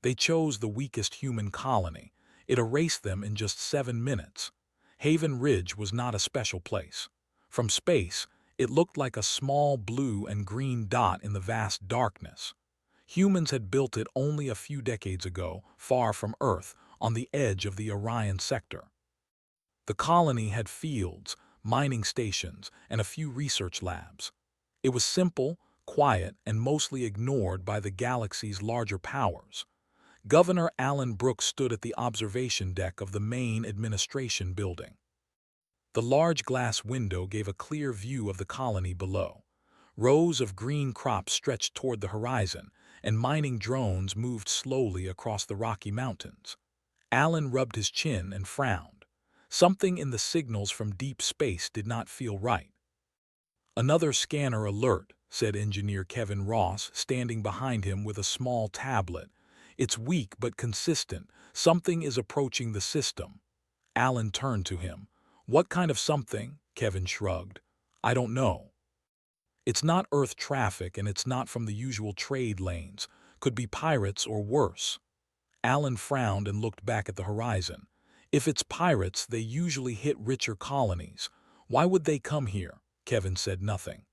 They chose the weakest human colony. It erased them in just 7 minutes. Haven Ridge was not a special place. From space, it looked like a small blue and green dot in the vast darkness. Humans had built it only a few decades ago, far from Earth, on the edge of the Orion sector. The colony had fields, mining stations, and a few research labs. It was simple, quiet, and mostly ignored by the galaxy's larger powers. Governor Alan Brooks stood at the observation deck of the main administration building. The large glass window gave a clear view of the colony below. Rows of green crops stretched toward the horizon, and mining drones moved slowly across the Rocky Mountains. Alan rubbed his chin and frowned. Something in the signals from deep space did not feel right. "Another scanner alert," said Engineer Kevin Ross, standing behind him with a small tablet. "It's weak but consistent. Something is approaching the system." Alan turned to him. "What kind of something?" Kevin shrugged. "I don't know. It's not Earth traffic and it's not from the usual trade lanes. Could be pirates or worse." Alan frowned and looked back at the horizon. "If it's pirates, they usually hit richer colonies. Why would they come here?" Kevin said nothing.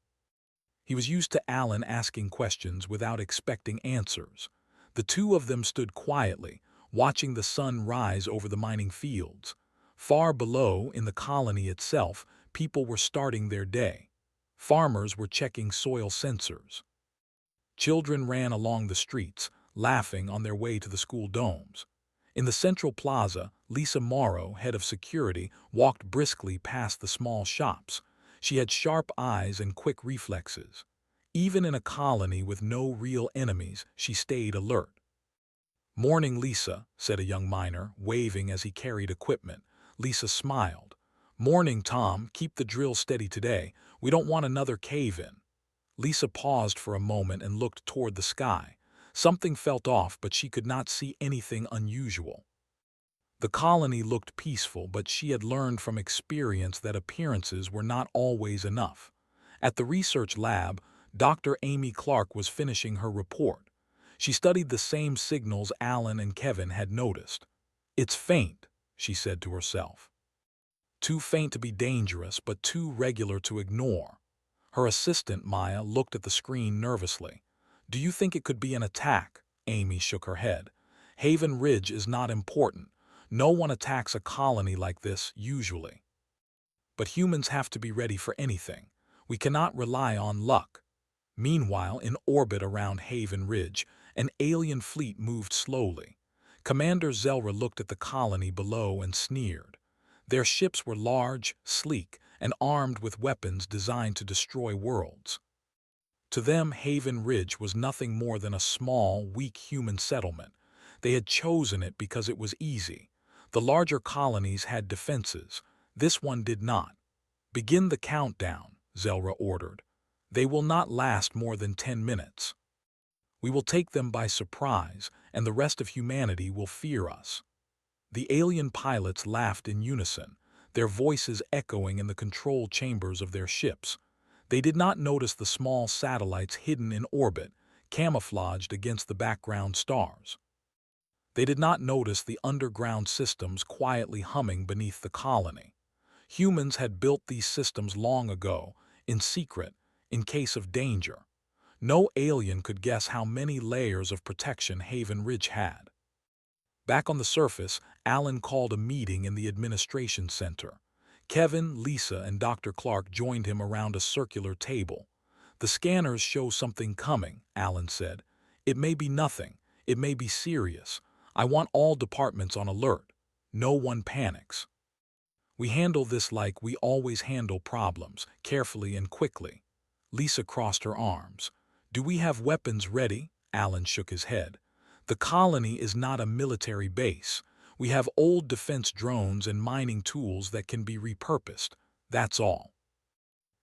He was used to Alan asking questions without expecting answers. The two of them stood quietly, watching the sun rise over the mining fields. Far below, in the colony itself, people were starting their day. Farmers were checking soil sensors. Children ran along the streets, laughing on their way to the school domes. In the central plaza, Lisa Morrow, head of security, walked briskly past the small shops. She had sharp eyes and quick reflexes. Even in a colony with no real enemies, she stayed alert. "Morning, Lisa," said a young miner, waving as he carried equipment. Lisa smiled. "Morning, Tom. Keep the drill steady today. We don't want another cave-in." Lisa paused for a moment and looked toward the sky. Something felt off, but she could not see anything unusual. The colony looked peaceful, but she had learned from experience that appearances were not always enough. At the research lab, Dr. Amy Clark was finishing her report. She studied the same signals Alan and Kevin had noticed. "It's faint," she said to herself. "Too faint to be dangerous, but too regular to ignore." Her assistant, Maya, looked at the screen nervously. "Do you think it could be an attack?" Amy shook her head. "Haven Ridge is not important. No one attacks a colony like this, usually. But humans have to be ready for anything. We cannot rely on luck." Meanwhile, in orbit around Haven Ridge, an alien fleet moved slowly. Commander Zelra looked at the colony below and sneered. Their ships were large, sleek, and armed with weapons designed to destroy worlds. To them, Haven Ridge was nothing more than a small, weak human settlement. They had chosen it because it was easy. The larger colonies had defenses. This one did not. "Begin the countdown," Zelra ordered. "They will not last more than 10 minutes. We will take them by surprise, and the rest of humanity will fear us." The alien pilots laughed in unison, their voices echoing in the control chambers of their ships. They did not notice the small satellites hidden in orbit, camouflaged against the background stars. They did not notice the underground systems quietly humming beneath the colony. Humans had built these systems long ago, in secret, in case of danger. No alien could guess how many layers of protection Haven Ridge had. Back on the surface, Alan called a meeting in the administration center. Kevin, Lisa, and Dr. Clark joined him around a circular table. "The scanners show something coming," Alan said. "It may be nothing. It may be serious. I want all departments on alert. No one panics. We handle this like we always handle problems, carefully and quickly." Lisa crossed her arms. "Do we have weapons ready?" Alan shook his head. "The colony is not a military base. We have old defense drones and mining tools that can be repurposed. That's all."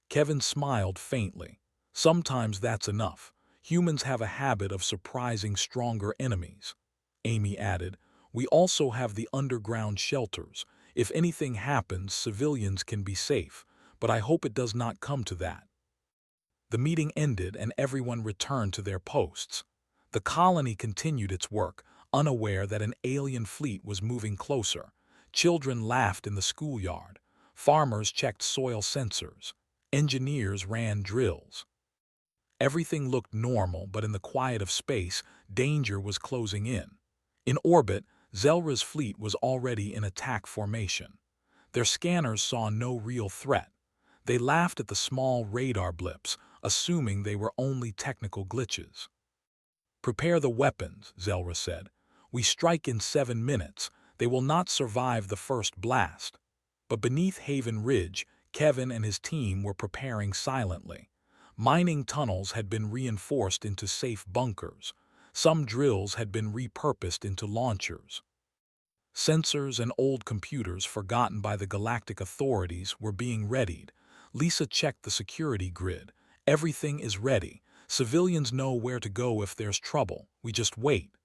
Kevin smiled faintly. "Sometimes that's enough. Humans have a habit of surprising stronger enemies." Amy added, "We also have the underground shelters. If anything happens, civilians can be safe, but I hope it does not come to that." The meeting ended and everyone returned to their posts. The colony continued its work, unaware that an alien fleet was moving closer. Children laughed in the schoolyard. Farmers checked soil sensors. Engineers ran drills. Everything looked normal, but in the quiet of space, danger was closing in. In orbit, Zelra's fleet was already in attack formation. Their scanners saw no real threat. They laughed at the small radar blips, assuming they were only technical glitches. "Prepare the weapons," Zelra said. "We strike in 7 minutes. They will not survive the first blast." But beneath Haven Ridge, Kevin and his team were preparing silently. Mining tunnels had been reinforced into safe bunkers. Some drills had been repurposed into launchers. Sensors and old computers forgotten by the galactic authorities were being readied. Lisa checked the security grid. "Everything is ready. Civilians know where to go if there's trouble. We just wait."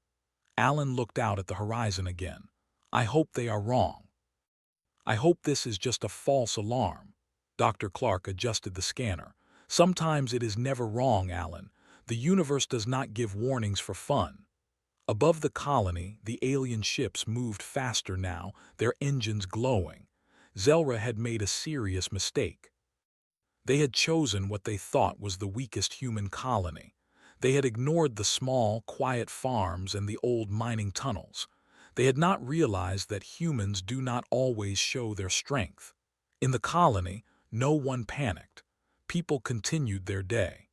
Alan looked out at the horizon again. "I hope they are wrong. I hope this is just a false alarm." Dr. Clark adjusted the scanner. "Sometimes it is never wrong, Alan. The universe does not give warnings for fun." Above the colony, the alien ships moved faster now, their engines glowing. Zelra had made a serious mistake. They had chosen what they thought was the weakest human colony. They had ignored the small, quiet farms and the old mining tunnels. They had not realized that humans do not always show their strength. In the colony, no one panicked. People continued their day.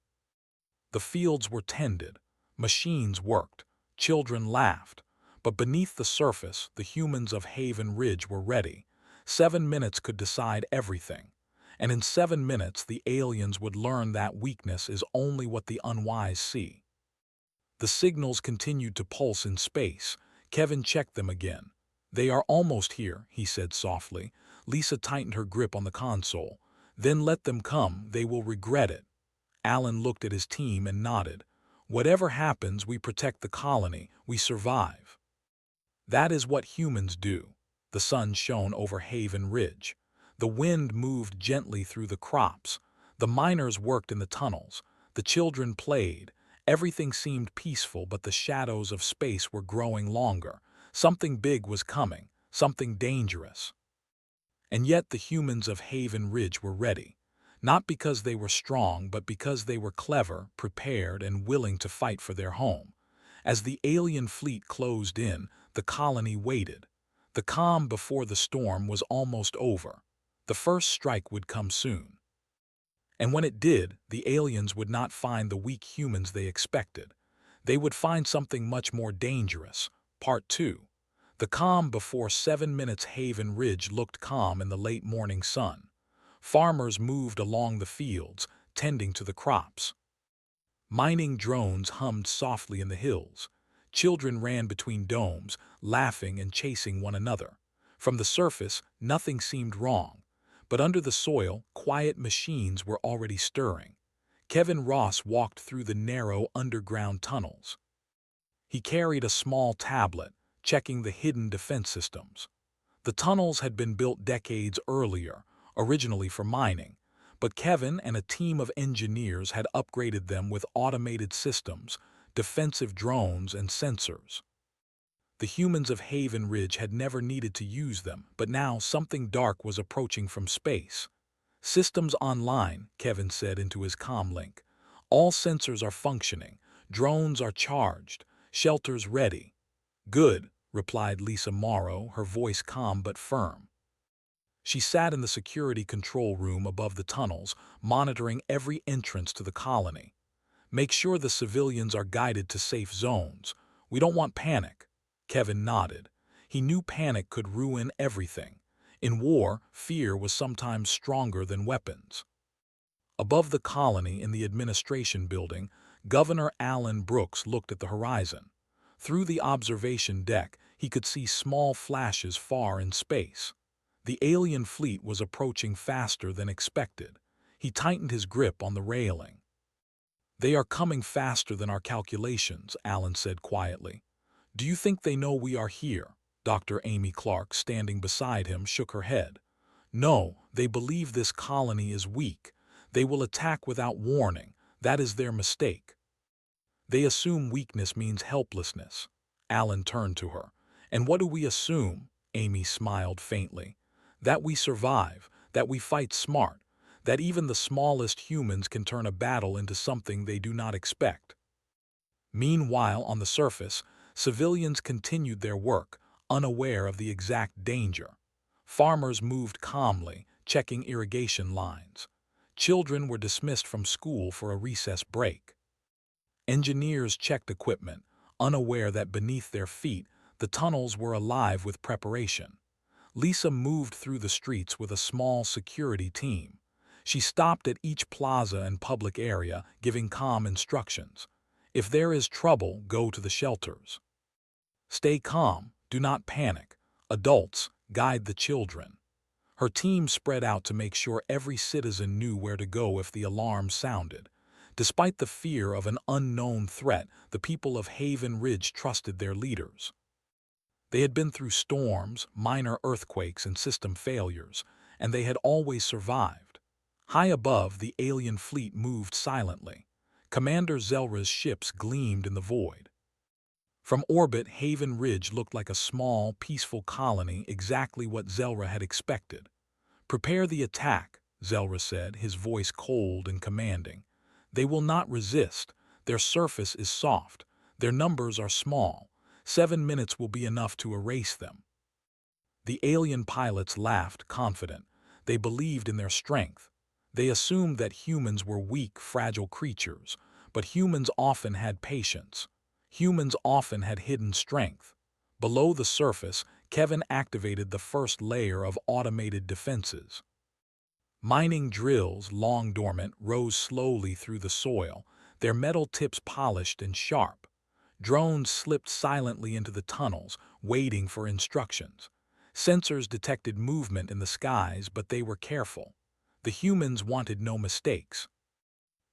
The fields were tended. Machines worked. Children laughed. But beneath the surface, the humans of Haven Ridge were ready. 7 minutes could decide everything. And in 7 minutes, the aliens would learn that weakness is only what the unwise see. The signals continued to pulse in space. Kevin checked them again. "They are almost here," he said softly. Lisa tightened her grip on the console. "Then let them come. They will regret it." Alan looked at his team and nodded. "Whatever happens, we protect the colony. We survive." That is what humans do. The sun shone over Haven Ridge. The wind moved gently through the crops. The miners worked in the tunnels. The children played. Everything seemed peaceful, but the shadows of space were growing longer. Something big was coming, something dangerous. And yet the humans of Haven Ridge were ready. Not because they were strong, but because they were clever, prepared, and willing to fight for their home. As the alien fleet closed in, the colony waited. The calm before the storm was almost over. The first strike would come soon. And when it did, the aliens would not find the weak humans they expected. They would find something much more dangerous. Part 2. The calm before 7 minutes. Haven Ridge looked calm in the late morning sun. Farmers moved along the fields, tending to the crops. Mining drones hummed softly in the hills. Children ran between domes, laughing and chasing one another. From the surface, nothing seemed wrong. But under the soil, quiet machines were already stirring. Kevin Ross walked through the narrow underground tunnels. He carried a small tablet, checking the hidden defense systems. The tunnels had been built decades earlier, originally for mining, but Kevin and a team of engineers had upgraded them with automated systems, defensive drones, and sensors. The humans of Haven Ridge had never needed to use them, but now something dark was approaching from space. "Systems online," Kevin said into his comm link. "All sensors are functioning, drones are charged, shelters ready." "Good," replied Lisa Morrow, her voice calm but firm. She sat in the security control room above the tunnels, monitoring every entrance to the colony. "Make sure the civilians are guided to safe zones. We don't want panic." Kevin nodded. He knew panic could ruin everything. In war, fear was sometimes stronger than weapons. Above the colony in the administration building, Governor Alan Brooks looked at the horizon. Through the observation deck, he could see small flashes far in space. The alien fleet was approaching faster than expected. He tightened his grip on the railing. "They are coming faster than our calculations," Alan said quietly. "Do you think they know we are here?" Dr. Amy Clark, standing beside him, shook her head. "No, they believe this colony is weak. They will attack without warning. That is their mistake. They assume weakness means helplessness." Alan turned to her. And what do we assume? Amy smiled faintly. That we survive, that we fight smart, that even the smallest humans can turn a battle into something they do not expect. Meanwhile, on the surface, civilians continued their work, unaware of the exact danger. Farmers moved calmly, checking irrigation lines. Children were dismissed from school for a recess break. Engineers checked equipment, unaware that beneath their feet, the tunnels were alive with preparation. Lisa moved through the streets with a small security team. She stopped at each plaza and public area, giving calm instructions. If there is trouble, go to the shelters. Stay calm, do not panic. Adults, guide the children. Her team spread out to make sure every citizen knew where to go if the alarm sounded. Despite the fear of an unknown threat, the people of Haven Ridge trusted their leaders. They had been through storms, minor earthquakes, and system failures, and they had always survived. High above, the alien fleet moved silently. Commander Zelra's ships gleamed in the void. From orbit, Haven Ridge looked like a small, peaceful colony, exactly what Zelra had expected. "Prepare the attack," Zelra said, his voice cold and commanding. "They will not resist. Their surface is soft. Their numbers are small. 7 minutes will be enough to erase them." The alien pilots laughed, confident. They believed in their strength. They assumed that humans were weak, fragile creatures, but humans often had patience. Humans often had hidden strength. Below the surface, Kevin activated the first layer of automated defenses. Mining drills, long dormant, rose slowly through the soil, their metal tips polished and sharp. Drones slipped silently into the tunnels, waiting for instructions. Sensors detected movement in the skies, but they were careful. The humans wanted no mistakes.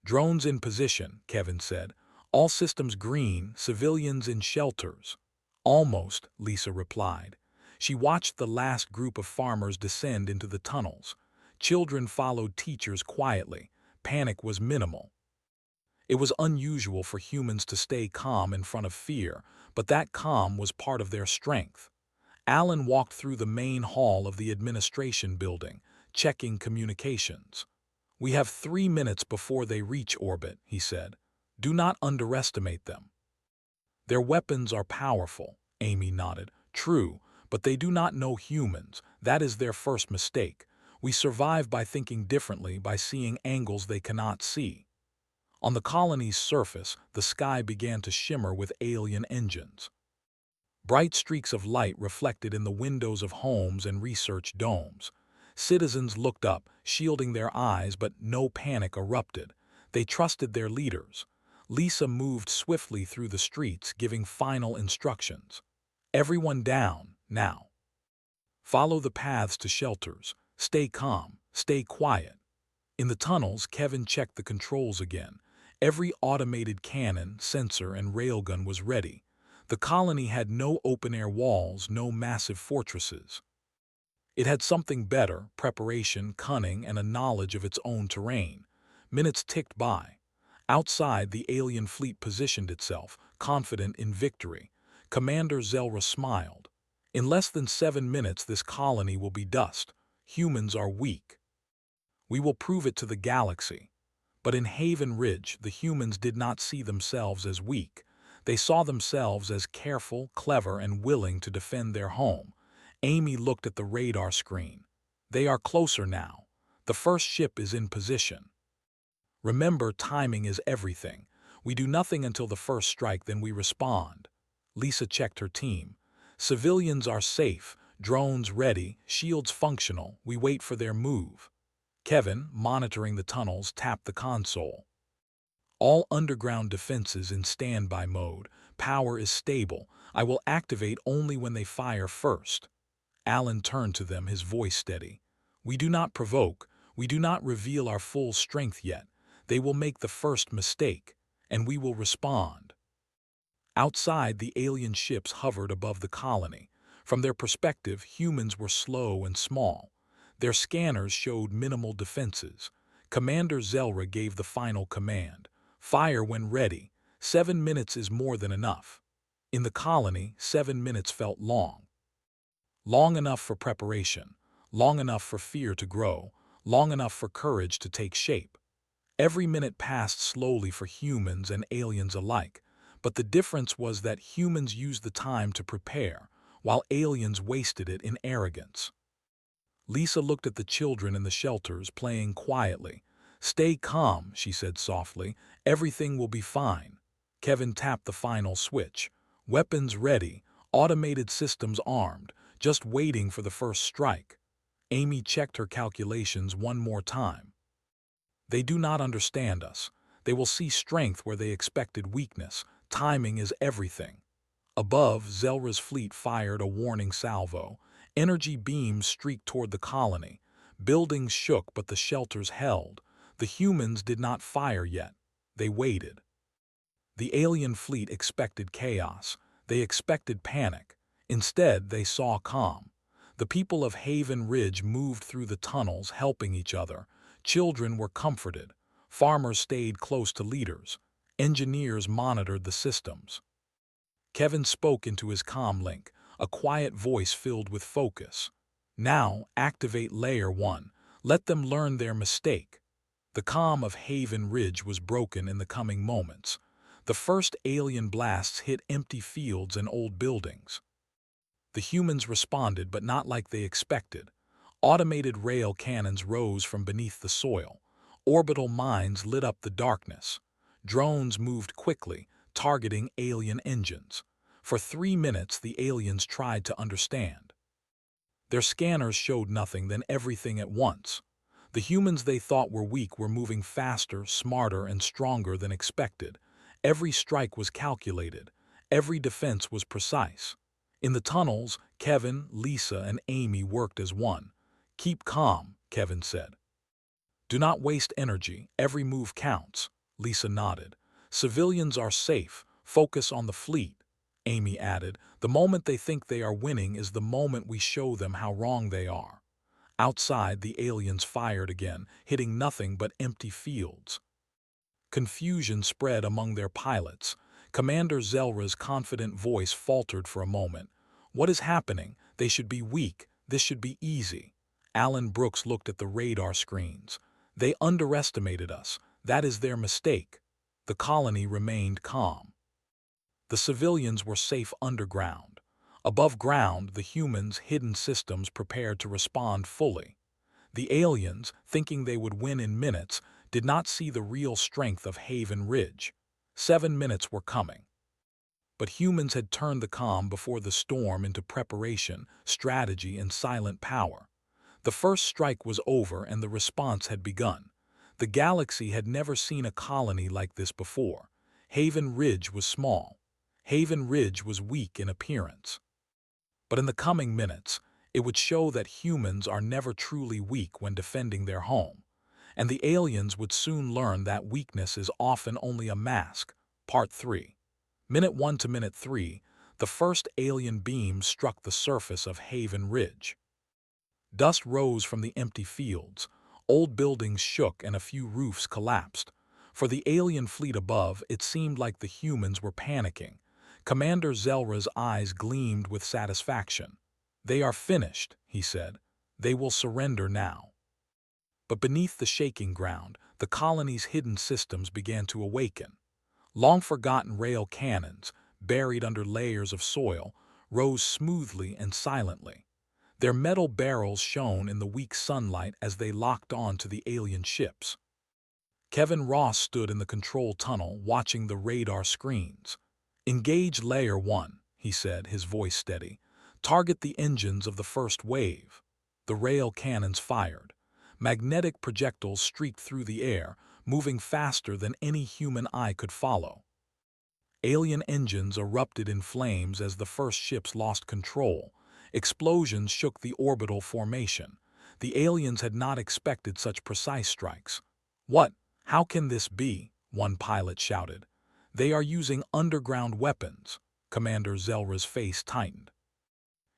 "Drones in position," Kevin said. "All systems green, civilians in shelters." "Almost," Lisa replied. She watched the last group of farmers descend into the tunnels. Children followed teachers quietly. Panic was minimal. It was unusual for humans to stay calm in front of fear, but that calm was part of their strength. Alan walked through the main hall of the administration building, checking communications. "We have 3 minutes before they reach orbit," he said. "Do not underestimate them." "Their weapons are powerful," Amy nodded. "True, but they do not know humans. That is their first mistake. We survive by thinking differently, by seeing angles they cannot see." On the colony's surface, the sky began to shimmer with alien engines. Bright streaks of light reflected in the windows of homes and research domes. Citizens looked up, shielding their eyes, but no panic erupted. They trusted their leaders. Lisa moved swiftly through the streets, giving final instructions. "Everyone down, now. Follow the paths to shelters. Stay calm, stay quiet." In the tunnels, Kevin checked the controls again. Every automated cannon, sensor, and railgun was ready. The colony had no open-air walls, no massive fortresses. It had something better: preparation, cunning, and a knowledge of its own terrain. Minutes ticked by. Outside, the alien fleet positioned itself, confident in victory. Commander Zelra smiled. "In less than 7 minutes, this colony will be dust. Humans are weak. We will prove it to the galaxy." But in Haven Ridge, the humans did not see themselves as weak. They saw themselves as careful, clever, and willing to defend their home. Amy looked at the radar screen. "They are closer now. The first ship is in position. Remember, timing is everything. We do nothing until the first strike, then we respond." Lisa checked her team. "Civilians are safe, drones ready, shields functional. We wait for their move." Kevin, monitoring the tunnels, tapped the console. "All underground defenses in standby mode. Power is stable. I will activate only when they fire first." Alan turned to them, his voice steady. "We do not provoke. We do not reveal our full strength yet. They will make the first mistake, and we will respond." Outside, the alien ships hovered above the colony. From their perspective, humans were slow and small. Their scanners showed minimal defenses. Commander Zelra gave the final command. "Fire when ready. 7 minutes is more than enough." In the colony, 7 minutes felt long. Long enough for preparation, long enough for fear to grow, long enough for courage to take shape. Every minute passed slowly for humans and aliens alike, but the difference was that humans used the time to prepare, while aliens wasted it in arrogance. Lisa looked at the children in the shelters playing quietly. "Stay calm," she said softly. "Everything will be fine." Kevin tapped the final switch. Weapons ready, automated systems armed, just waiting for the first strike. Amy checked her calculations one more time. They do not understand us. They will see strength where they expected weakness. Timing is everything. Above, Zelra's fleet fired a warning salvo. Energy beams streaked toward the colony. Buildings shook, but the shelters held. The humans did not fire yet. They waited. The alien fleet expected chaos. They expected panic. Instead, they saw calm. The people of Haven Ridge moved through the tunnels, helping each other. Children were comforted. Farmers stayed close to leaders. Engineers monitored the systems. Kevin spoke into his comm link, a quiet voice filled with focus. "Now, activate Layer 1. Let them learn their mistake." The calm of Haven Ridge was broken in the coming moments. The first alien blasts hit empty fields and old buildings. The humans responded, but not like they expected. Automated rail cannons rose from beneath the soil. Orbital mines lit up the darkness. Drones moved quickly, targeting alien engines. For 3 minutes, the aliens tried to understand. Their scanners showed nothing, then everything at once. The humans they thought were weak were moving faster, smarter, and stronger than expected. Every strike was calculated. Every defense was precise. In the tunnels, Kevin, Lisa, and Amy worked as one. "Keep calm," Kevin said. "Do not waste energy. Every move counts." Lisa nodded. "Civilians are safe. Focus on the fleet." Amy added, "The moment they think they are winning is the moment we show them how wrong they are." Outside, the aliens fired again, hitting nothing but empty fields. Confusion spread among their pilots. Commander Zelra's confident voice faltered for a moment. "What is happening? They should be weak. This should be easy." Alan Brooks looked at the radar screens. "They underestimated us. That is their mistake." The colony remained calm. The civilians were safe underground. Above ground, the humans' hidden systems prepared to respond fully. The aliens, thinking they would win in minutes, did not see the real strength of Haven Ridge. 7 minutes were coming. But humans had turned the calm before the storm into preparation, strategy, and silent power. The first strike was over and the response had begun. The galaxy had never seen a colony like this before. Haven Ridge was small. Haven Ridge was weak in appearance. But in the coming minutes, it would show that humans are never truly weak when defending their home. And the aliens would soon learn that weakness is often only a mask. Part 3. Minute 1 to Minute 3, the first alien beam struck the surface of Haven Ridge. Dust rose from the empty fields. Old buildings shook and a few roofs collapsed. For the alien fleet above, it seemed like the humans were panicking. Commander Zelra's eyes gleamed with satisfaction. "They are finished," he said. "They will surrender now." But beneath the shaking ground, the colony's hidden systems began to awaken. Long-forgotten rail cannons, buried under layers of soil, rose smoothly and silently. Their metal barrels shone in the weak sunlight as they locked on to the alien ships. Kevin Ross stood in the control tunnel, watching the radar screens. "Engage Layer 1, he said, his voice steady. "Target the engines of the first wave." The rail cannons fired. Magnetic projectiles streaked through the air, moving faster than any human eye could follow. Alien engines erupted in flames as the first ships lost control. Explosions shook the orbital formation. The aliens had not expected such precise strikes. "What? How can this be?" one pilot shouted. "They are using underground weapons." Commander Zelra's face tightened.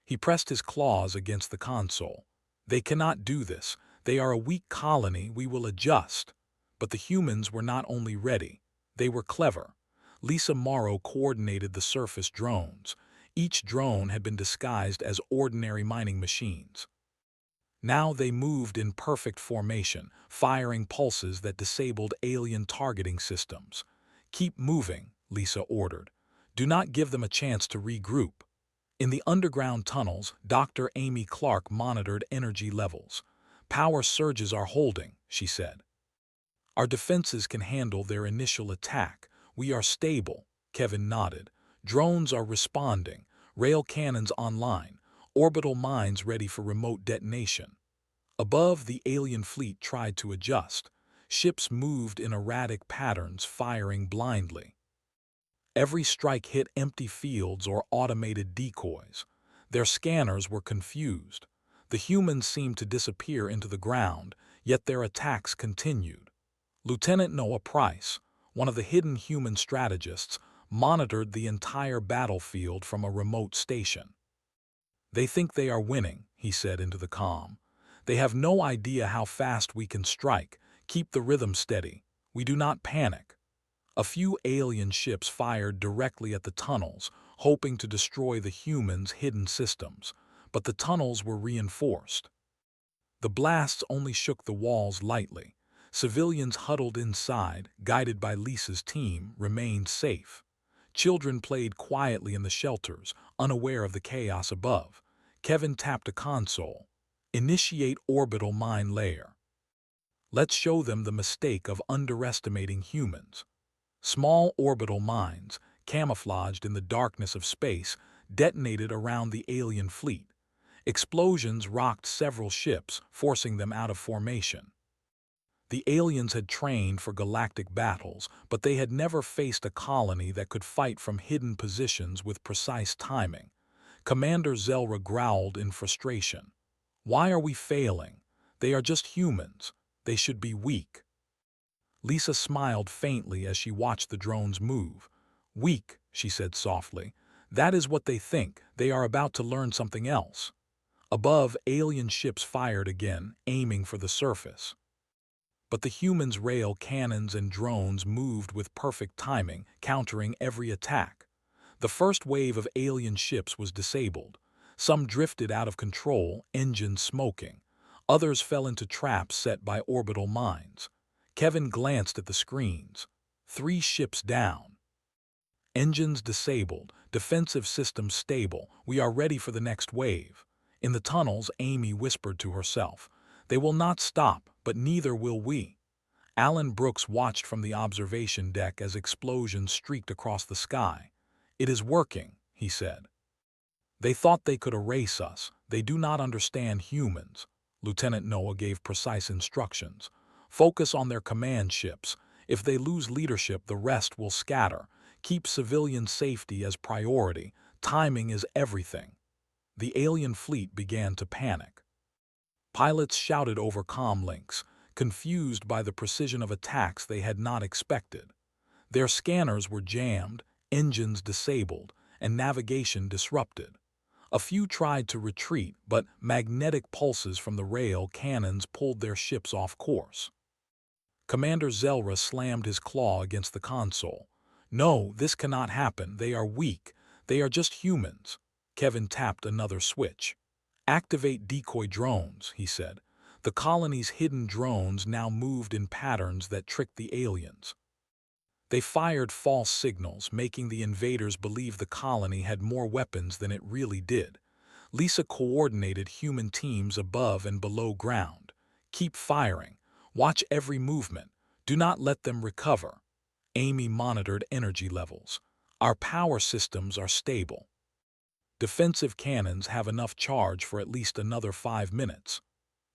He pressed his claws against the console. "They cannot do this. They are a weak colony. We will adjust." But the humans were not only ready. They were clever. Lisa Morrow coordinated the surface drones. Each drone had been disguised as ordinary mining machines. Now they moved in perfect formation, firing pulses that disabled alien targeting systems. "Keep moving," Lisa ordered. "Do not give them a chance to regroup." In the underground tunnels, Dr. Amy Clark monitored energy levels. "Power surges are holding," she said. "Our defenses can handle their initial attack. We are stable," Kevin nodded. "Drones are responding, rail cannons online, orbital mines ready for remote detonation." Above, the alien fleet tried to adjust. Ships moved in erratic patterns, firing blindly. Every strike hit empty fields or automated decoys. Their scanners were confused. The humans seemed to disappear into the ground, yet their attacks continued. Lieutenant Noah Price, one of the hidden human strategists, monitored the entire battlefield from a remote station. "They think they are winning," he said into the comm. "They have no idea how fast we can strike. Keep the rhythm steady. We do not panic." A few alien ships fired directly at the tunnels, hoping to destroy the humans' hidden systems, but the tunnels were reinforced. The blasts only shook the walls lightly. Civilians huddled inside, guided by Lisa's team, remained safe. Children played quietly in the shelters, unaware of the chaos above. Kevin tapped a console. "Initiate orbital mine layer. Let's show them the mistake of underestimating humans." Small orbital mines, camouflaged in the darkness of space, detonated around the alien fleet. Explosions rocked several ships, forcing them out of formation. The aliens had trained for galactic battles, but they had never faced a colony that could fight from hidden positions with precise timing. Commander Zelra growled in frustration. "Why are we failing? They are just humans. They should be weak." Lisa smiled faintly as she watched the drones move. "Weak," she said softly. "That is what they think. They are about to learn something else." Above, alien ships fired again, aiming for the surface. But the humans' rail cannons and drones moved with perfect timing, countering every attack. The first wave of alien ships was disabled. Some drifted out of control, engines smoking. Others fell into traps set by orbital mines. Kevin glanced at the screens. 3 ships down. Engines disabled, defensive systems stable. We are ready for the next wave. In the tunnels, Amy whispered to herself. "They will not stop, but neither will we." Alan Brooks watched from the observation deck as explosions streaked across the sky. "It is working," he said. "They thought they could erase us. They do not understand humans." Lieutenant Noah gave precise instructions. "Focus on their command ships. If they lose leadership, the rest will scatter. Keep civilian safety as priority. Timing is everything." The alien fleet began to panic. Pilots shouted over comm links, confused by the precision of attacks they had not expected. Their scanners were jammed, engines disabled, and navigation disrupted. A few tried to retreat, but magnetic pulses from the rail cannons pulled their ships off course. Commander Zelra slammed his claw against the console. "No, this cannot happen. They are weak. They are just humans." Kevin tapped another switch. "Activate decoy drones," he said. The colony's hidden drones now moved in patterns that tricked the aliens. They fired false signals, making the invaders believe the colony had more weapons than it really did. Lisa coordinated human teams above and below ground. "Keep firing. Watch every movement. Do not let them recover." Amy monitored energy levels. "Our power systems are stable. Defensive cannons have enough charge for at least another 5 minutes."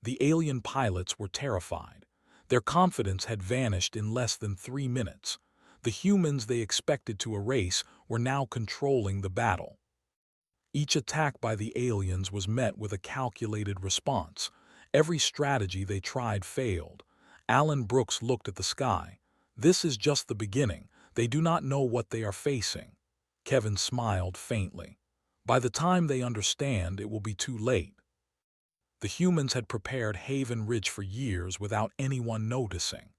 The alien pilots were terrified. Their confidence had vanished in less than 3 minutes. The humans they expected to erase were now controlling the battle. Each attack by the aliens was met with a calculated response. Every strategy they tried failed. Alan Brooks looked at the sky. "This is just the beginning. They do not know what they are facing." Kevin smiled faintly. "By the time they understand, it will be too late." The humans had prepared Haven Ridge for years without anyone noticing.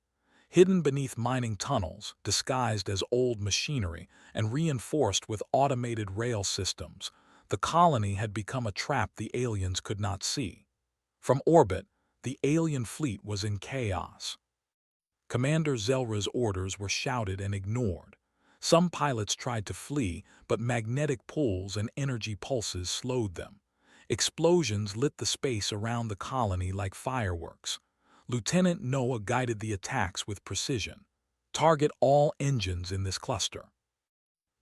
Hidden beneath mining tunnels, disguised as old machinery, and reinforced with automated rail systems, the colony had become a trap the aliens could not see. From orbit, the alien fleet was in chaos. Commander Zelra's orders were shouted and ignored. Some pilots tried to flee, but magnetic pulls and energy pulses slowed them. Explosions lit the space around the colony like fireworks. Lieutenant Noah guided the attacks with precision. Target all engines in this cluster.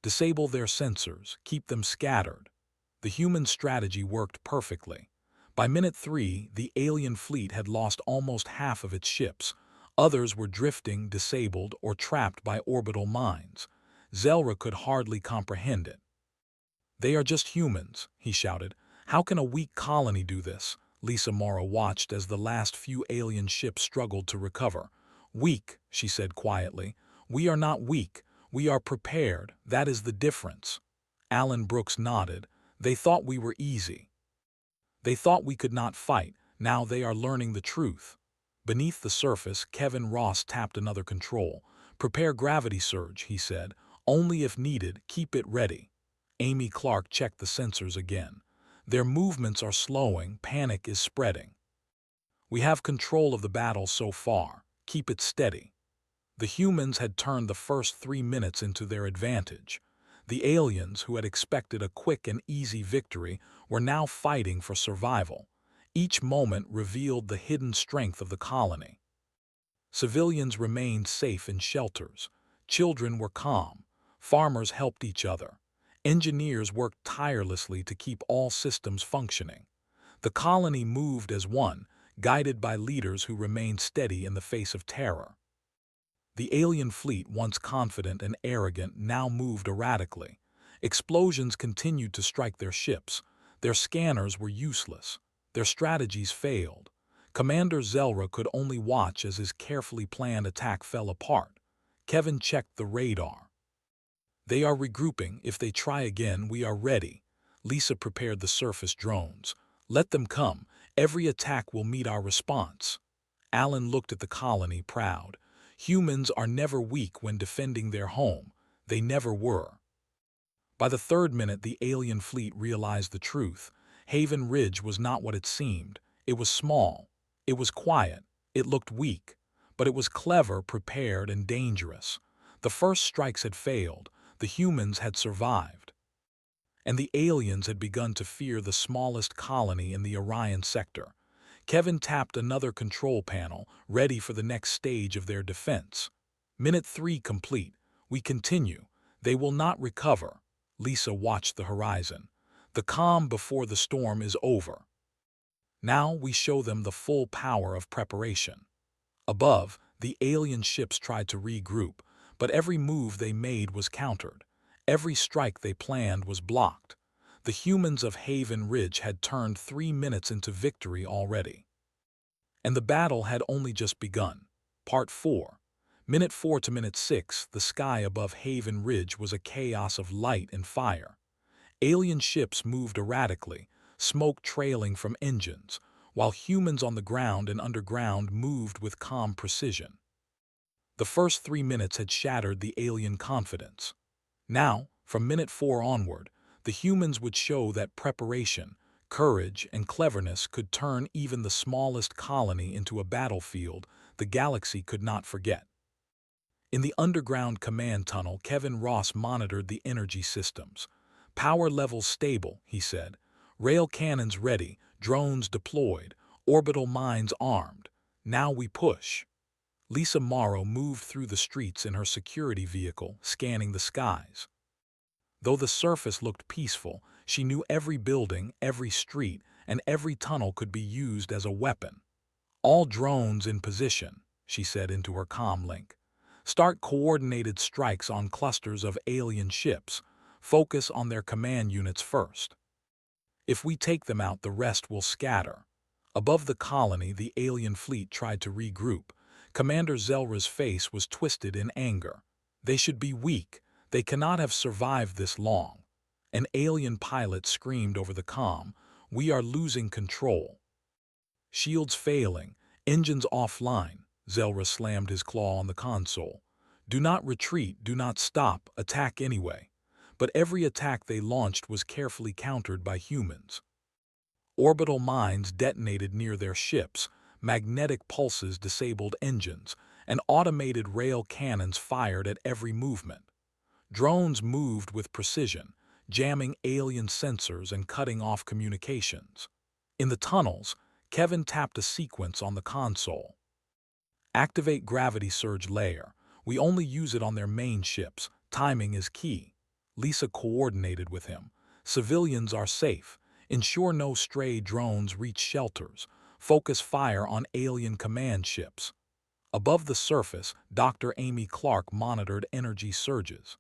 Disable their sensors, keep them scattered. The human strategy worked perfectly. By minute 3, the alien fleet had lost almost half of its ships. Others were drifting, disabled, or trapped by orbital mines. Zelra could hardly comprehend it. "They are just humans," he shouted. "How can a weak colony do this?" Lisa Mara watched as the last few alien ships struggled to recover. "Weak," she said quietly. "We are not weak. We are prepared. That is the difference." Alan Brooks nodded. "They thought we were easy. They thought we could not fight. Now they are learning the truth." Beneath the surface, Kevin Ross tapped another control. "Prepare gravity surge," he said. "Only if needed, keep it ready." Amy Clark checked the sensors again. "Their movements are slowing, panic is spreading. We have control of the battle so far. Keep it steady." The humans had turned the first 3 minutes into their advantage. The aliens, who had expected a quick and easy victory, were now fighting for survival. Each moment revealed the hidden strength of the colony. Civilians remained safe in shelters. Children were calm. Farmers helped each other. Engineers worked tirelessly to keep all systems functioning. The colony moved as one, guided by leaders who remained steady in the face of terror. The alien fleet, once confident and arrogant, now moved erratically. Explosions continued to strike their ships. Their scanners were useless. Their strategies failed. Commander Zelra could only watch as his carefully planned attack fell apart. Kevin checked the radar. "They are regrouping. If they try again, we are ready." Lisa prepared the surface drones. "Let them come. Every attack will meet our response." Alan looked at the colony, proud. Humans are never weak when defending their home. They never were. By the 3rd minute, the alien fleet realized the truth. Haven Ridge was not what it seemed. It was small. It was quiet. It looked weak. But it was clever, prepared, and dangerous. The first strikes had failed. The humans had survived. And the aliens had begun to fear the smallest colony in the Orion sector. Kevin tapped another control panel, ready for the next stage of their defense. Minute 3 complete. We continue. They will not recover. Lisa watched the horizon. The calm before the storm is over. Now we show them the full power of preparation. Above, the alien ships tried to regroup, but every move they made was countered. Every strike they planned was blocked. The humans of Haven Ridge had turned 3 minutes into victory already. And the battle had only just begun. Part 4. Minute 4 to minute 6, the sky above Haven Ridge was a chaos of light and fire. Alien ships moved erratically, smoke trailing from engines, while humans on the ground and underground moved with calm precision. The first 3 minutes had shattered the alien confidence. Now, from minute 4 onward, the humans would show that preparation, courage, and cleverness could turn even the smallest colony into a battlefield the galaxy could not forget. In the underground command tunnel, Kevin Ross monitored the energy systems. "Power levels stable," he said. "Rail cannons ready, drones deployed, orbital mines armed. Now we push." Lisa Morrow moved through the streets in her security vehicle, scanning the skies. Though the surface looked peaceful, she knew every building, every street, and every tunnel could be used as a weapon. "All drones in position," she said into her comm link. "Start coordinated strikes on clusters of alien ships. Focus on their command units first. If we take them out, the rest will scatter." Above the colony, the alien fleet tried to regroup. Commander Zelra's face was twisted in anger. "They should be weak. They cannot have survived this long." An alien pilot screamed over the comm, "We are losing control. Shields failing, engines offline." Zelra slammed his claw on the console. Do not retreat, do not stop, attack anyway. But every attack they launched was carefully countered by humans. Orbital mines detonated near their ships, magnetic pulses disabled engines, and automated rail cannons fired at every movement. Drones moved with precision, jamming alien sensors and cutting off communications. In the tunnels, Kevin tapped a sequence on the console. Activate gravity surge layer. We only use it on their main ships. Timing is key. Lisa coordinated with him. Civilians are safe. Ensure no stray drones reach shelters. Focus fire on alien command ships. Above the surface, Dr. Amy Clark monitored energy surges.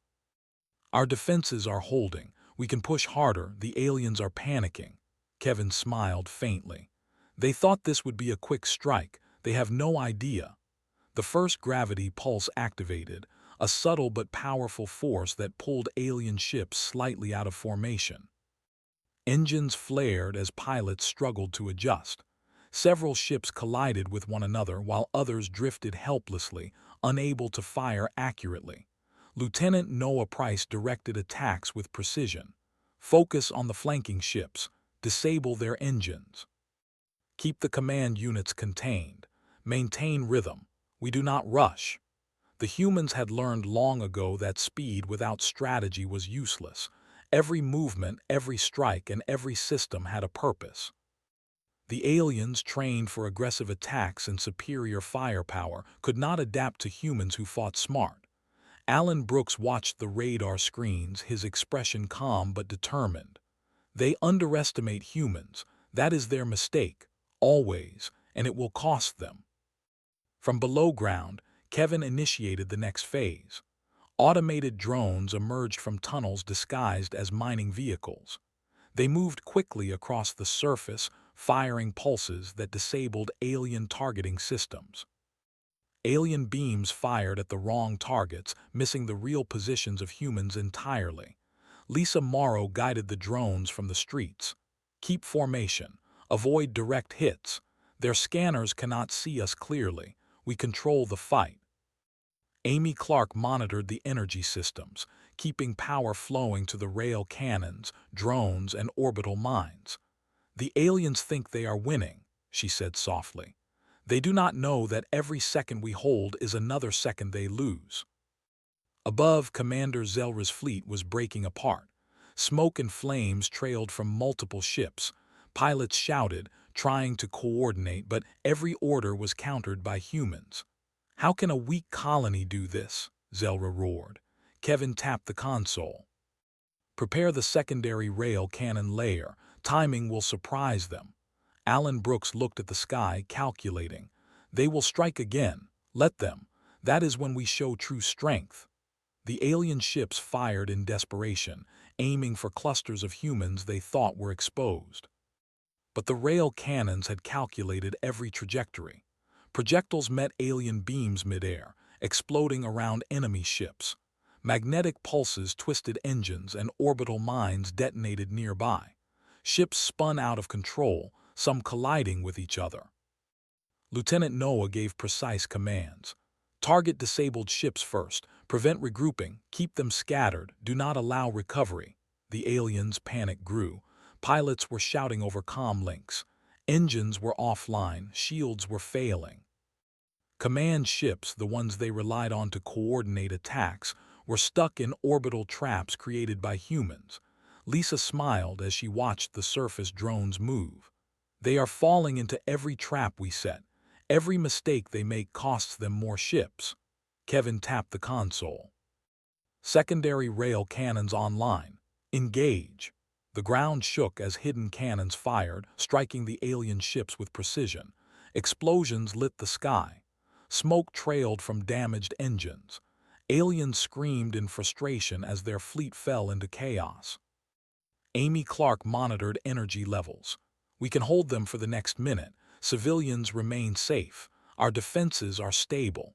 Our defenses are holding. We can push harder. The aliens are panicking. Kevin smiled faintly. They thought this would be a quick strike. They have no idea. The first gravity pulse activated, a subtle but powerful force that pulled alien ships slightly out of formation. Engines flared as pilots struggled to adjust. Several ships collided with one another while others drifted helplessly, unable to fire accurately. Lieutenant Noah Price directed attacks with precision. Focus on the flanking ships. Disable their engines. Keep the command units contained. Maintain rhythm. We do not rush. The humans had learned long ago that speed without strategy was useless. Every movement, every strike, and every system had a purpose. The aliens, trained for aggressive attacks and superior firepower, could not adapt to humans who fought smart. Alan Brooks watched the radar screens, his expression calm but determined. They underestimate humans. That is their mistake, always, and it will cost them. From below ground, Kevin initiated the next phase. Automated drones emerged from tunnels disguised as mining vehicles. They moved quickly across the surface, firing pulses that disabled alien targeting systems. Alien beams fired at the wrong targets, missing the real positions of humans entirely. Lisa Morrow guided the drones from the streets. Keep formation. Avoid direct hits. Their scanners cannot see us clearly. We control the fight. Amy Clark monitored the energy systems, keeping power flowing to the rail cannons, drones, and orbital mines. The aliens think they are winning, she said softly. They do not know that every second we hold is another second they lose. Above, Commander Zelra's fleet was breaking apart. Smoke and flames trailed from multiple ships. Pilots shouted, trying to coordinate, but every order was countered by humans. How can a weak colony do this? Zelra roared. Kevin tapped the console. Prepare the secondary rail cannon layer. Timing will surprise them. Alan Brooks looked at the sky, calculating. They will strike again. Let them. That is when we show true strength. The alien ships fired in desperation, aiming for clusters of humans they thought were exposed. But the rail cannons had calculated every trajectory. Projectiles met alien beams midair, exploding around enemy ships. Magnetic pulses twisted engines and orbital mines detonated nearby. Ships spun out of control, some colliding with each other. Lieutenant Noah gave precise commands. Target disabled ships first, prevent regrouping, keep them scattered, do not allow recovery. The aliens' panic grew. Pilots were shouting over comm links. Engines were offline, shields were failing. Command ships, the ones they relied on to coordinate attacks, were stuck in orbital traps created by humans. Lisa smiled as she watched the surface drones move. They are falling into every trap we set. Every mistake they make costs them more ships. Kevin tapped the console. Secondary rail cannons online. Engage. The ground shook as hidden cannons fired, striking the alien ships with precision. Explosions lit the sky. Smoke trailed from damaged engines. Aliens screamed in frustration as their fleet fell into chaos. Amy Clark monitored energy levels. We can hold them for the next minute. Civilians remain safe. Our defenses are stable.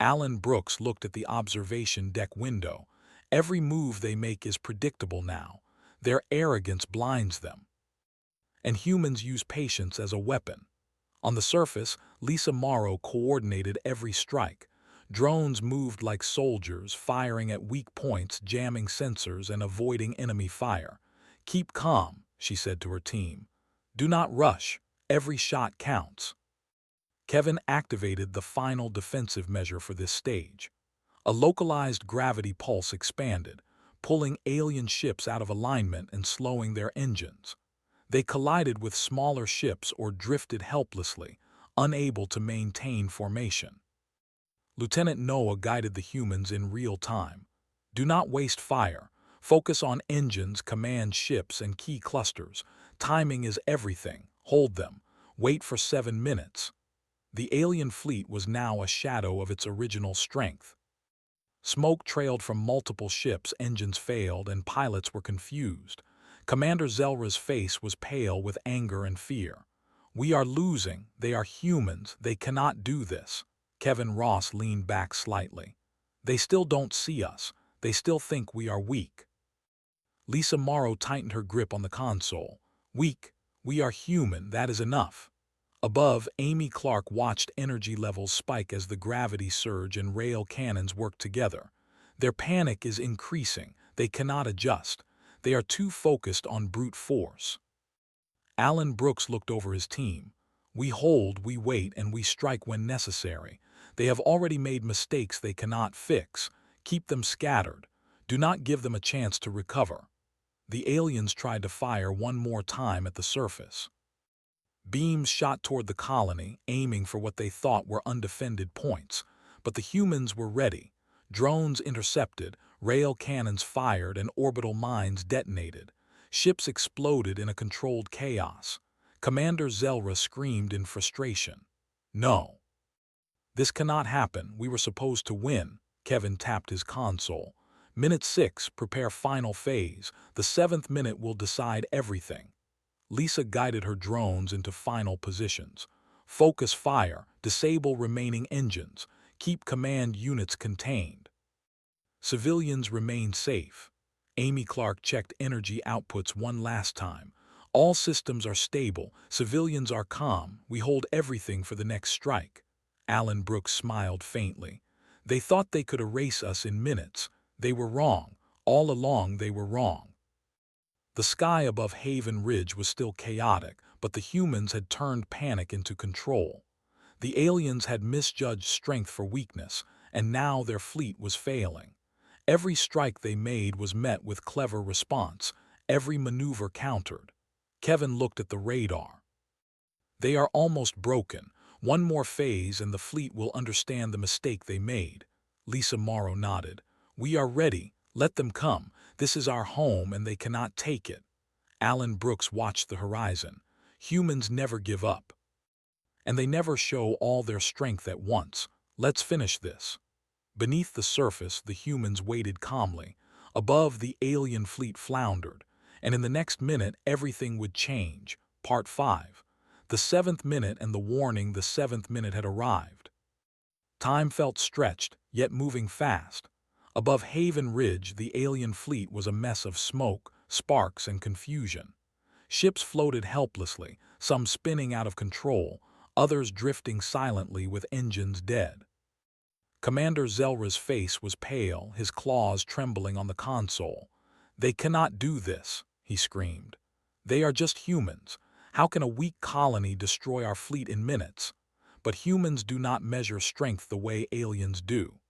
Alan Brooks looked at the observation deck window. Every move they make is predictable now. Their arrogance blinds them. And humans use patience as a weapon. On the surface, Lisa Morrow coordinated every strike. Drones moved like soldiers, firing at weak points, jamming sensors, and avoiding enemy fire. "Keep calm," she said to her team. "Do not rush. Every shot counts." Kevin activated the final defensive measure for this stage. A localized gravity pulse expanded, pulling alien ships out of alignment and slowing their engines. They collided with smaller ships or drifted helplessly, unable to maintain formation. Lieutenant Noah guided the humans in real time. "Do not waste fire. Focus on engines, command ships, and key clusters. Timing is everything. Hold them. Wait for 7 minutes." The alien fleet was now a shadow of its original strength. Smoke trailed from multiple ships, engines failed, and pilots were confused. Commander Zelra's face was pale with anger and fear. "We are losing. They are humans. They cannot do this." Kevin Ross leaned back slightly. "They still don't see us. They still think we are weak." Lisa Morrow tightened her grip on the console. "Weak. We are human. That is enough." Above, Amy Clark watched energy levels spike as the gravity surge and rail cannons worked together. Their panic is increasing. They cannot adjust. They are too focused on brute force. Alan Brooks looked over his team. "We hold, we wait, and we strike when necessary. They have already made mistakes they cannot fix. Keep them scattered. Do not give them a chance to recover." The aliens tried to fire one more time at the surface. Beams shot toward the colony, aiming for what they thought were undefended points. But the humans were ready. Drones intercepted, rail cannons fired, and orbital mines detonated. Ships exploded in a controlled chaos. Commander Zelra screamed in frustration. "No. This cannot happen. We were supposed to win." Kevin tapped his console. "Minute 6, prepare final phase. The 7th minute will decide everything." Lisa guided her drones into final positions. "Focus fire, disable remaining engines, keep command units contained." Civilians remain safe. Amy Clark checked energy outputs one last time. "All systems are stable, civilians are calm, we hold everything for the next strike." Alan Brooks smiled faintly. "They thought they could erase us in minutes. They were wrong. All along they were wrong." The sky above Haven Ridge was still chaotic, but the humans had turned panic into control. The aliens had misjudged strength for weakness, and now their fleet was failing. Every strike they made was met with clever response, every maneuver countered. Kevin looked at the radar. "They are almost broken. One more phase and the fleet will understand the mistake they made." Lisa Morrow nodded. "We are ready. Let them come. This is our home and they cannot take it." Alan Brooks watched the horizon. "Humans never give up. And they never show all their strength at once. Let's finish this." Beneath the surface, the humans waited calmly. Above, the alien fleet floundered. And in the next minute, everything would change. Part 5. The 7th minute and the warning the 7th minute had arrived. Time felt stretched, yet moving fast. Above Haven Ridge, the alien fleet was a mess of smoke, sparks, and confusion. Ships floated helplessly, some spinning out of control, others drifting silently with engines dead. Commander Zelra's face was pale, his claws trembling on the console. "They cannot do this," he screamed. "They are just humans. How can a weak colony destroy our fleet in minutes?" But humans do not measure strength the way aliens do.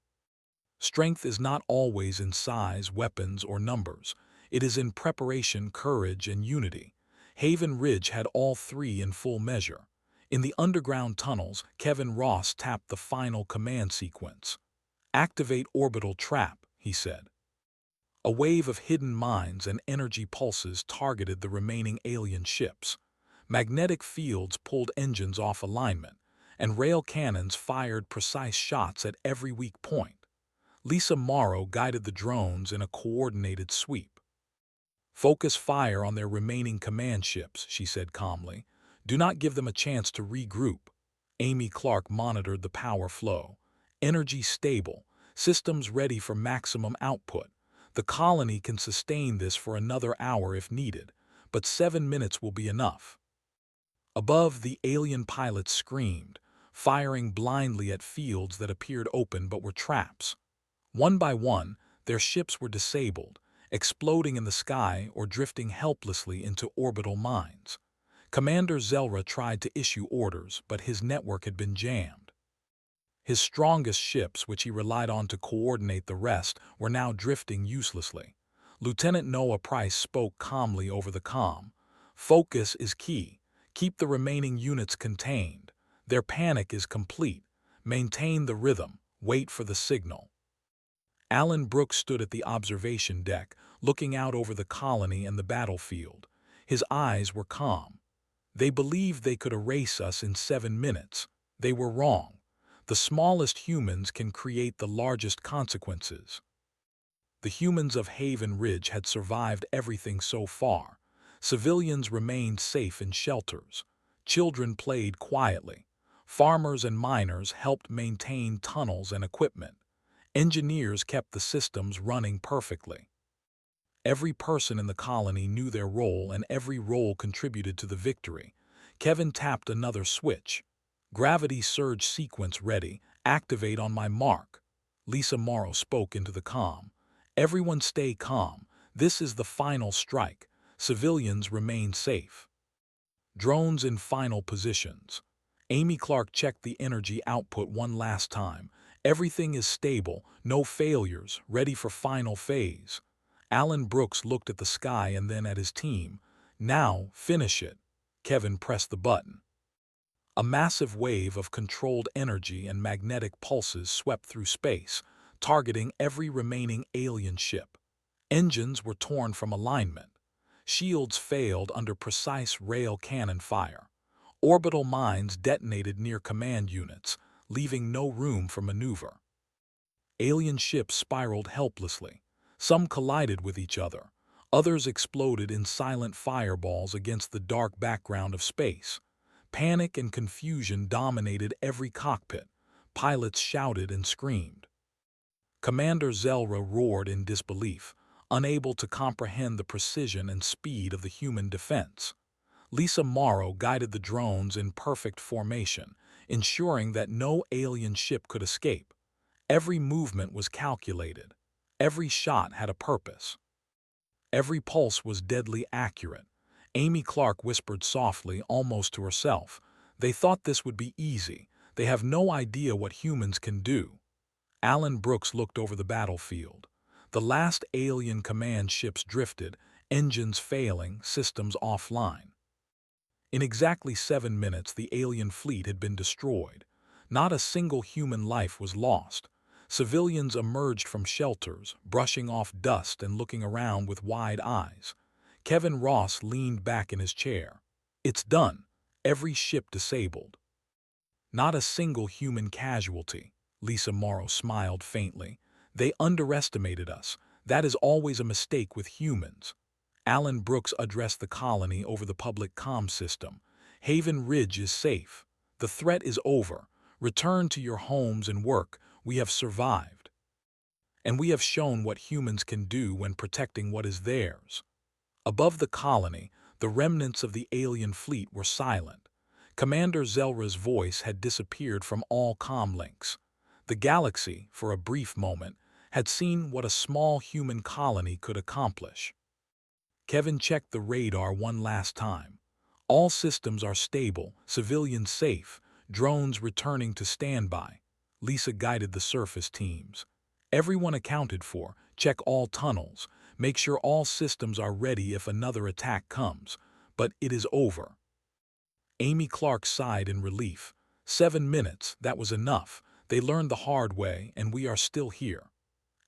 Strength is not always in size, weapons, or numbers. It is in preparation, courage, and unity. Haven Ridge had all three in full measure. In the underground tunnels, Kevin Ross tapped the final command sequence. "Activate orbital trap," he said. A wave of hidden mines and energy pulses targeted the remaining alien ships. Magnetic fields pulled engines off alignment, and rail cannons fired precise shots at every weak point. Lisa Morrow guided the drones in a coordinated sweep. "Focus fire on their remaining command ships," she said calmly. "Do not give them a chance to regroup." Amy Clark monitored the power flow. "Energy stable. Systems ready for maximum output. The colony can sustain this for another hour if needed, but 7 minutes will be enough." Above, the alien pilots screamed, firing blindly at fields that appeared open but were traps. One by one, their ships were disabled, exploding in the sky or drifting helplessly into orbital mines. Commander Zelra tried to issue orders, but his network had been jammed. His strongest ships, which he relied on to coordinate the rest, were now drifting uselessly. Lieutenant Noah Price spoke calmly over the comm. "Focus is key. Keep the remaining units contained. Their panic is complete. Maintain the rhythm. Wait for the signal." Alan Brooks stood at the observation deck, looking out over the colony and the battlefield. His eyes were calm. They believed they could erase us in 7 minutes. They were wrong. The smallest humans can create the largest consequences. The humans of Haven Ridge had survived everything so far. Civilians remained safe in shelters. Children played quietly. Farmers and miners helped maintain tunnels and equipment. Engineers kept the systems running perfectly. Every person in the colony knew their role, and every role contributed to the victory. Kevin tapped another switch. "Gravity surge sequence ready. Activate on my mark." Lisa Morrow spoke into the comm. "Everyone stay calm. This is the final strike. Civilians remain safe." Drones in final positions. Amy Clark checked the energy output one last time. "Everything is stable, no failures, ready for final phase." Alan Brooks looked at the sky and then at his team. "Now, finish it." Kevin pressed the button. A massive wave of controlled energy and magnetic pulses swept through space, targeting every remaining alien ship. Engines were torn from alignment. Shields failed under precise rail cannon fire. Orbital mines detonated near command units, leaving no room for maneuver. Alien ships spiraled helplessly. Some collided with each other. Others exploded in silent fireballs against the dark background of space. Panic and confusion dominated every cockpit. Pilots shouted and screamed. Commander Zelra roared in disbelief, unable to comprehend the precision and speed of the human defense. Lisa Morrow guided the drones in perfect formation, ensuring that no alien ship could escape. Every movement was calculated. Every shot had a purpose. Every pulse was deadly accurate. Amy Clark whispered softly, almost to herself, "They thought this would be easy. They have no idea what humans can do." Alan Brooks looked over the battlefield. The last alien command ships drifted, engines failing, systems offline. In exactly 7 minutes, the alien fleet had been destroyed. Not a single human life was lost. Civilians emerged from shelters, brushing off dust and looking around with wide eyes. Kevin Ross leaned back in his chair. "It's done. Every ship disabled." "Not a single human casualty." Lisa Morrow smiled faintly. "They underestimated us. That is always a mistake with humans." Alan Brooks addressed the colony over the public comm system. "Haven Ridge is safe. The threat is over. Return to your homes and work. We have survived. And we have shown what humans can do when protecting what is theirs." Above the colony, the remnants of the alien fleet were silent. Commander Zelra's voice had disappeared from all comm links. The galaxy, for a brief moment, had seen what a small human colony could accomplish. Kevin checked the radar one last time. "All systems are stable, civilians safe, drones returning to standby." Lisa guided the surface teams. "Everyone accounted for. Check all tunnels. Make sure all systems are ready if another attack comes. But it is over." Amy Clark sighed in relief. 7 minutes, that was enough. They learned the hard way, and we are still here.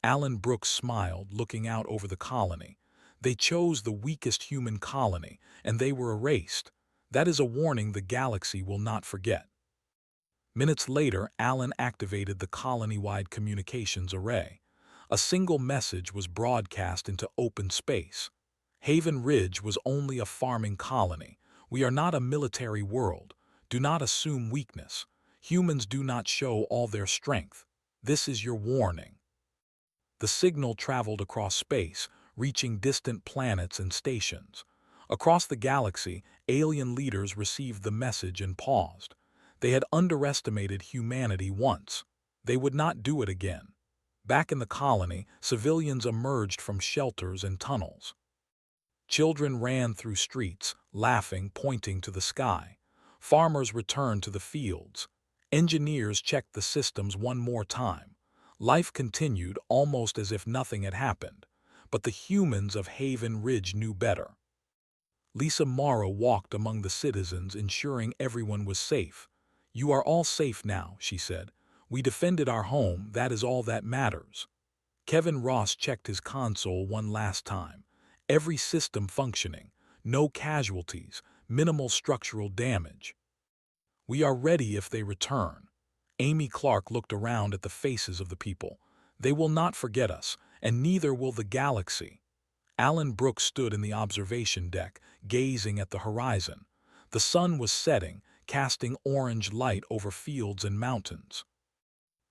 Alan Brooks smiled, looking out over the colony. "They chose the weakest human colony, and they were erased. That is a warning the galaxy will not forget." Minutes later, Alan activated the colony-wide communications array. A single message was broadcast into open space. "Haven Ridge was only a farming colony. We are not a military world. Do not assume weakness. Humans do not show all their strength. This is your warning." The signal traveled across space, reaching distant planets and stations. Across the galaxy, alien leaders received the message and paused. They had underestimated humanity once. They would not do it again. Back in the colony, civilians emerged from shelters and tunnels. Children ran through streets, laughing, pointing to the sky. Farmers returned to the fields. Engineers checked the systems one more time. Life continued almost as if nothing had happened. But the humans of Haven Ridge knew better. Lisa Morrow walked among the citizens, ensuring everyone was safe. "You are all safe now," she said. "We defended our home, that is all that matters." Kevin Ross checked his console one last time. Every system functioning, no casualties, minimal structural damage. "We are ready if they return." Amy Clark looked around at the faces of the people. "They will not forget us, and neither will the galaxy." Alan Brooks stood in the observation deck, gazing at the horizon. The sun was setting, casting orange light over fields and mountains.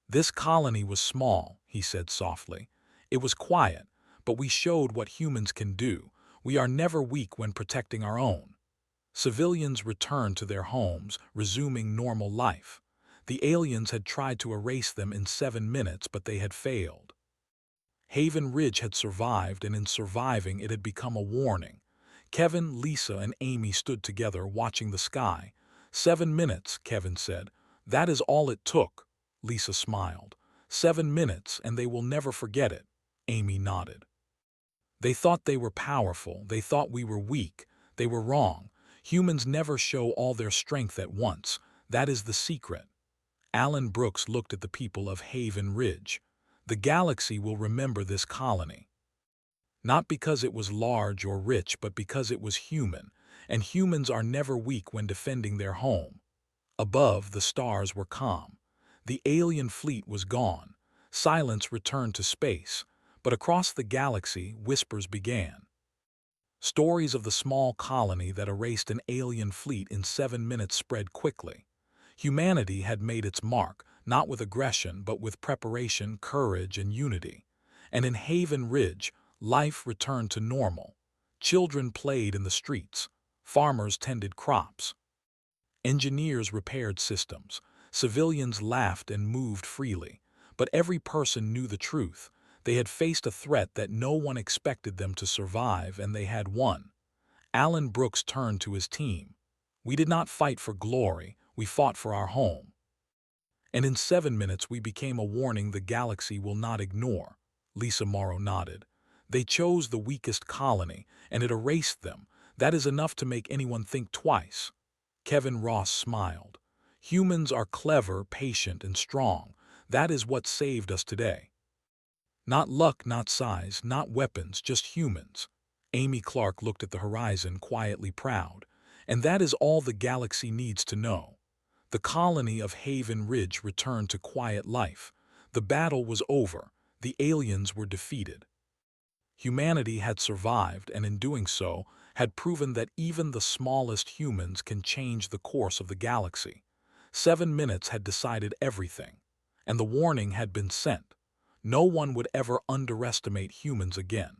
"This colony was small," he said softly. "It was quiet, but we showed what humans can do. We are never weak when protecting our own." Civilians returned to their homes, resuming normal life. The aliens had tried to erase them in 7 minutes, but they had failed. Haven Ridge had survived, and in surviving it had become a warning. Kevin, Lisa, and Amy stood together, watching the sky. 7 minutes, Kevin said. "That is all it took." Lisa smiled. 7 minutes, and they will never forget it. Amy nodded. "They thought they were powerful. They thought we were weak. They were wrong. Humans never show all their strength at once. That is the secret." Alan Brooks looked at the people of Haven Ridge. "The galaxy will remember this colony. Not because it was large or rich, but because it was human, and humans are never weak when defending their home." Above, the stars were calm. The alien fleet was gone. Silence returned to space, but across the galaxy, whispers began. Stories of the small colony that erased an alien fleet in 7 minutes spread quickly. Humanity had made its mark, not with aggression, but with preparation, courage, and unity. And in Haven Ridge, life returned to normal. Children played in the streets. Farmers tended crops. Engineers repaired systems. Civilians laughed and moved freely. But every person knew the truth. They had faced a threat that no one expected them to survive, and they had won. Alan Brooks turned to his team. "We did not fight for glory. We fought for our home. And in 7 minutes we became a warning the galaxy will not ignore." Lisa Morrow nodded. "They chose the weakest colony, and it erased them. That is enough to make anyone think twice." Kevin Ross smiled. "Humans are clever, patient, and strong. That is what saved us today. Not luck, not size, not weapons, just humans." Amy Clark looked at the horizon, quietly proud. "And that is all the galaxy needs to know." The colony of Haven Ridge returned to quiet life. The battle was over. The aliens were defeated. Humanity had survived, and in doing so, had proven that even the smallest humans can change the course of the galaxy. 7 minutes had decided everything, and the warning had been sent. No one would ever underestimate humans again.